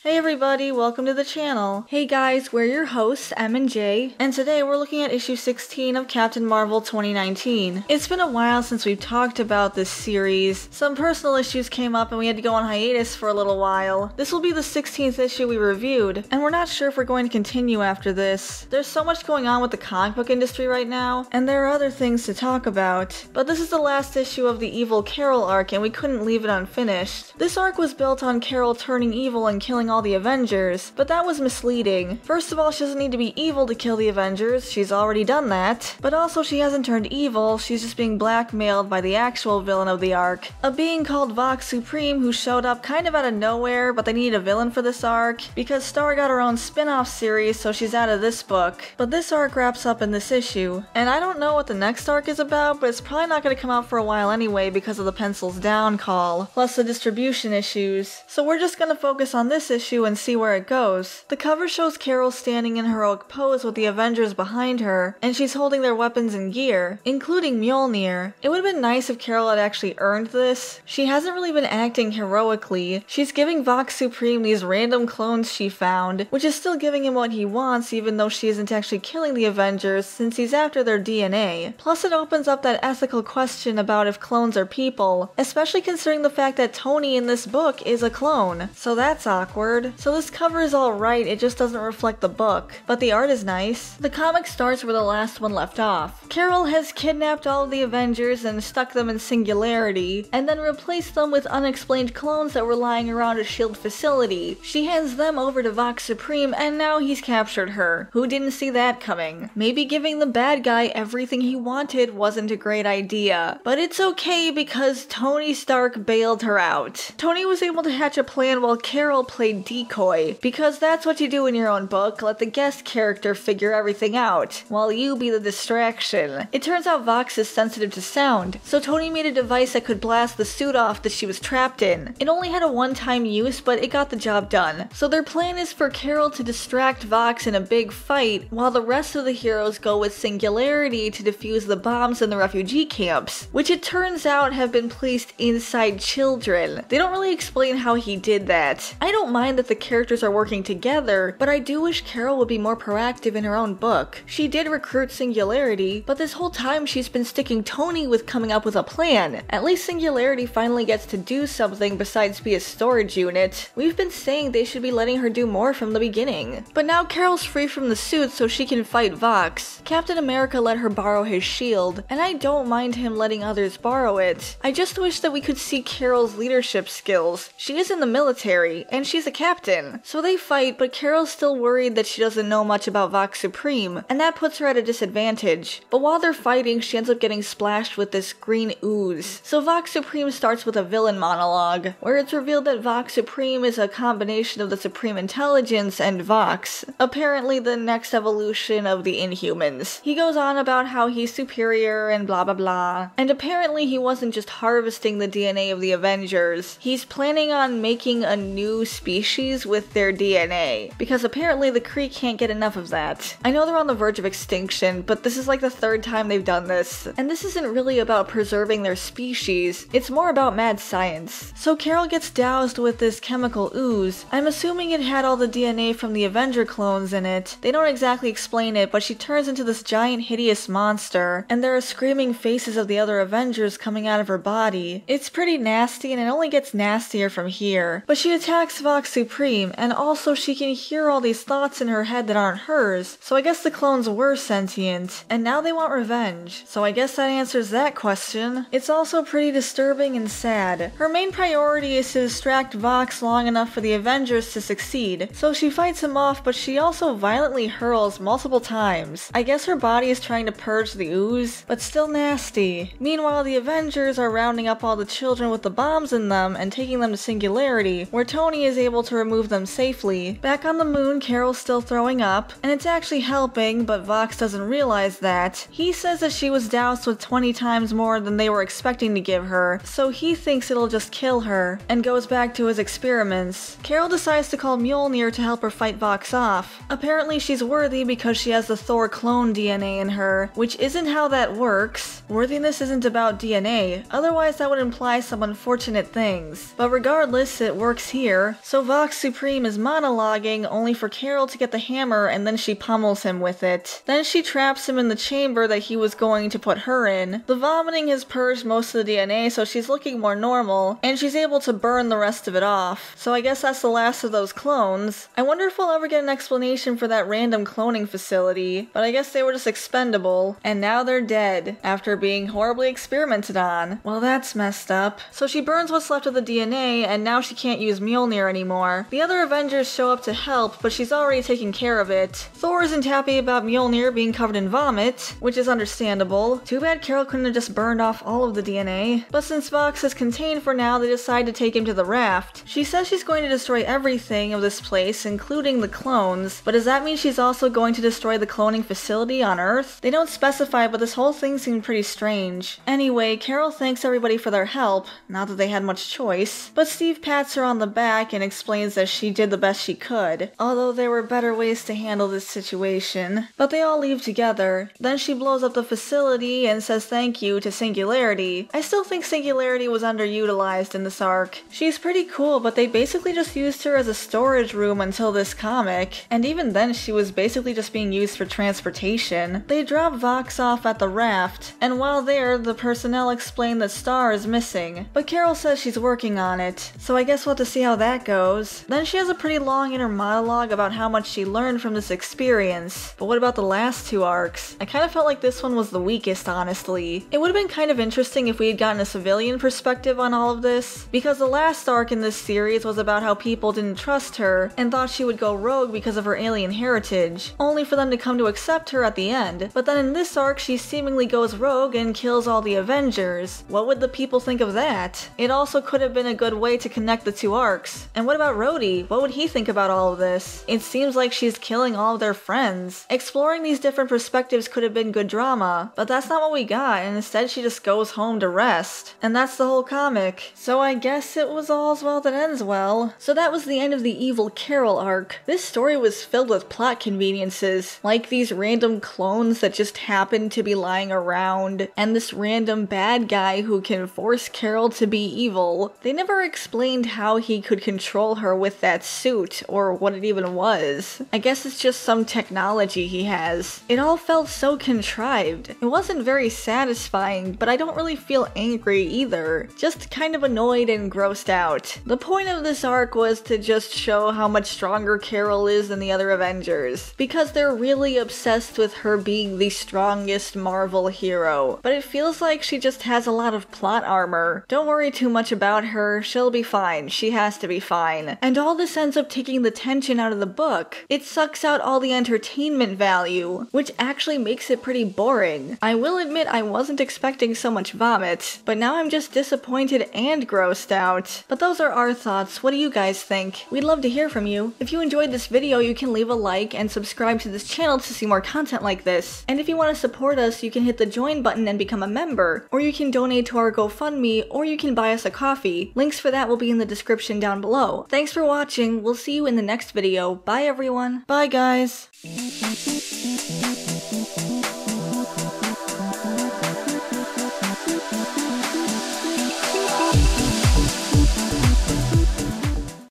Hey everybody, welcome to the channel. Hey guys, we're your hosts, M and J, and today we're looking at issue 16 of Captain Marvel 2019. It's been a while since we've talked about this series. Some personal issues came up and we had to go on hiatus for a little while. This will be the 16th issue we reviewed, and we're not sure if we're going to continue after this. There's so much going on with the comic book industry right now, and there are other things to talk about. But this is the last issue of the Evil Carol arc, and we couldn't leave it unfinished. This arc was built on Carol turning evil and killing all the Avengers, but that was misleading. First of all, she doesn't need to be evil to kill the Avengers, she's already done that. But also she hasn't turned evil, she's just being blackmailed by the actual villain of the arc. A being called Vox Supreme who showed up kind of out of nowhere, but they needed a villain for this arc, because Star got her own spin-off series, so she's out of this book. But this arc wraps up in this issue. And I don't know what the next arc is about, but it's probably not going to come out for a while anyway because of the pencils down call, plus the distribution issues. So we're just going to focus on this issue and see where it goes. The cover shows Carol standing in heroic pose with the Avengers behind her, and she's holding their weapons and gear, including Mjolnir. It would have been nice if Carol had actually earned this. She hasn't really been acting heroically. She's giving Vox Supreme these random clones she found, which is still giving him what he wants even though she isn't actually killing the Avengers since he's after their DNA. Plus it opens up that ethical question about if clones are people, especially considering the fact that Tony in this book is a clone. So that's awkward. So this cover is alright, it just doesn't reflect the book. But the art is nice. The comic starts where the last one left off. Carol has kidnapped all of the Avengers and stuck them in Singularity, and then replaced them with unexplained clones that were lying around a S.H.I.E.L.D. facility. She hands them over to Vox Supreme, and now he's captured her. Who didn't see that coming? Maybe giving the bad guy everything he wanted wasn't a great idea. But it's okay because Tony Stark bailed her out. Tony was able to hatch a plan while Carol played decoy, because that's what you do in your own book, let the guest character figure everything out, while you be the distraction. It turns out Vox is sensitive to sound, so Tony made a device that could blast the suit off that she was trapped in. It only had a one-time use, but it got the job done. So their plan is for Carol to distract Vox in a big fight, while the rest of the heroes go with Singularity to defuse the bombs in the refugee camps, which it turns out have been placed inside children. They don't really explain how he did that. I don't mind that the characters are working together, but I do wish Carol would be more proactive in her own book. She did recruit Singularity, but this whole time she's been sticking Tony with coming up with a plan. At least Singularity finally gets to do something besides be a storage unit. We've been saying they should be letting her do more from the beginning. But now Carol's free from the suit so she can fight Vox. Captain America let her borrow his shield, and I don't mind him letting others borrow it. I just wish that we could see Carol's leadership skills. She is in the military, and she's a captain. So they fight, but Carol's still worried that she doesn't know much about Vox Supreme, and that puts her at a disadvantage. But while they're fighting, she ends up getting splashed with this green ooze. So Vox Supreme starts with a villain monologue, where it's revealed that Vox Supreme is a combination of the Supreme Intelligence and Vox, apparently the next evolution of the Inhumans. He goes on about how he's superior and blah blah blah, and apparently he wasn't just harvesting the DNA of the Avengers, he's planning on making a new species with their DNA, because apparently the Kree can't get enough of that. I know they're on the verge of extinction, but this is like the third time they've done this, and this isn't really about preserving their species, it's more about mad science. So Carol gets doused with this chemical ooze. I'm assuming it had all the DNA from the Avenger clones in it. They don't exactly explain it, but she turns into this giant hideous monster, and there are screaming faces of the other Avengers coming out of her body. It's pretty nasty, and it only gets nastier from here. But she attacks Vox Supreme, and also she can hear all these thoughts in her head that aren't hers, so I guess the clones were sentient, and now they want revenge. So I guess that answers that question. It's also pretty disturbing and sad. Her main priority is to distract Vox long enough for the Avengers to succeed, so she fights him off, but she also violently hurls multiple times. I guess her body is trying to purge the ooze, but still nasty. Meanwhile, the Avengers are rounding up all the children with the bombs in them and taking them to Singularity, where Tony is able to remove them safely. Back on the moon, Carol's still throwing up, and it's actually helping, but Vox doesn't realize that. He says that she was doused with 20 times more than they were expecting to give her, so he thinks it'll just kill her, and goes back to his experiments. Carol decides to call Mjolnir to help her fight Vox off. Apparently she's worthy because she has the Thor clone DNA in her, which isn't how that works. Worthiness isn't about DNA, otherwise that would imply some unfortunate things. But regardless, it works here. So Vox Supreme is monologuing only for Carol to get the hammer and then she pummels him with it. Then she traps him in the chamber that he was going to put her in. The vomiting has purged most of the DNA, so she's looking more normal, and she's able to burn the rest of it off. So I guess that's the last of those clones. I wonder if we'll ever get an explanation for that random cloning facility, but I guess they were just expendable, and now they're dead, after being horribly experimented on. Well, that's messed up. So she burns what's left of the DNA, and now she can't use Mjolnir anymore. The other Avengers show up to help, but she's already taken care of it. Thor isn't happy about Mjolnir being covered in vomit, which is understandable. Too bad Carol couldn't have just burned off all of the DNA. But since Vox is contained for now, they decide to take him to the raft. She says she's going to destroy everything of this place, including the clones, but does that mean she's also going to destroy the cloning facility on Earth? They don't specify, but this whole thing seemed pretty strange. Anyway, Carol thanks everybody for their help, not that they had much choice, but Steve pats her on the back and explains that she did the best she could, although there were better ways to handle this situation. But they all leave together. Then she blows up the facility and says thank you to Singularity. I still think Singularity was underutilized in this arc. She's pretty cool, but they basically just used her as a storage room until this comic, and even then she was basically just being used for transportation. They drop Vox off at the raft, and while there, the personnel explain that Star is missing, but Carol says she's working on it, so I guess we'll have to see how that goes. Then she has a pretty long inner monologue about how much she learned from this experience, but what about the last two arcs? I kind of felt like this one was the weakest, honestly. It would have been kind of interesting if we had gotten a civilian perspective on all of this, because the last arc in this series was about how people didn't trust her and thought she would go rogue because of her alien heritage, only for them to come to accept her at the end. But then in this arc, she seemingly goes rogue and kills all the Avengers. What would the people think of that? It also could have been a good way to connect the two arcs. And what about Rhodey? What would he think about all of this? It seems like she's killing all of their friends. Exploring these different perspectives could have been good drama, but that's not what we got, and instead she just goes home to rest. And that's the whole comic. So I guess it was all's well that ends well. So that was the end of the Evil Carol arc. This story was filled with plot conveniences, like these random clones that just happened to be lying around, and this random bad guy who can force Carol to be evil. They never explained how he could control her with that suit, or what it even was. I guess it's just some technology he has. It all felt so contrived. It wasn't very satisfying, but I don't really feel angry either. Just kind of annoyed and grossed out. The point of this arc was to just show how much stronger Carol is than the other Avengers, because they're really obsessed with her being the strongest Marvel hero. But it feels like she just has a lot of plot armor. Don't worry too much about her, she'll be fine. She has to be fine. And all this ends up taking the tension out of the book. It sucks out all the entertainment value, which actually makes it pretty boring. I will admit I wasn't expecting so much vomit, but now I'm just disappointed and grossed out. But those are our thoughts. What do you guys think? We'd love to hear from you. If you enjoyed this video, you can leave a like and subscribe to this channel to see more content like this. And if you want to support us, you can hit the join button and become a member, or you can donate to our GoFundMe, or you can buy us a coffee. Links for that will be in the description down below. Thanks for watching. We'll see you in the next video. Bye everyone. Bye guys.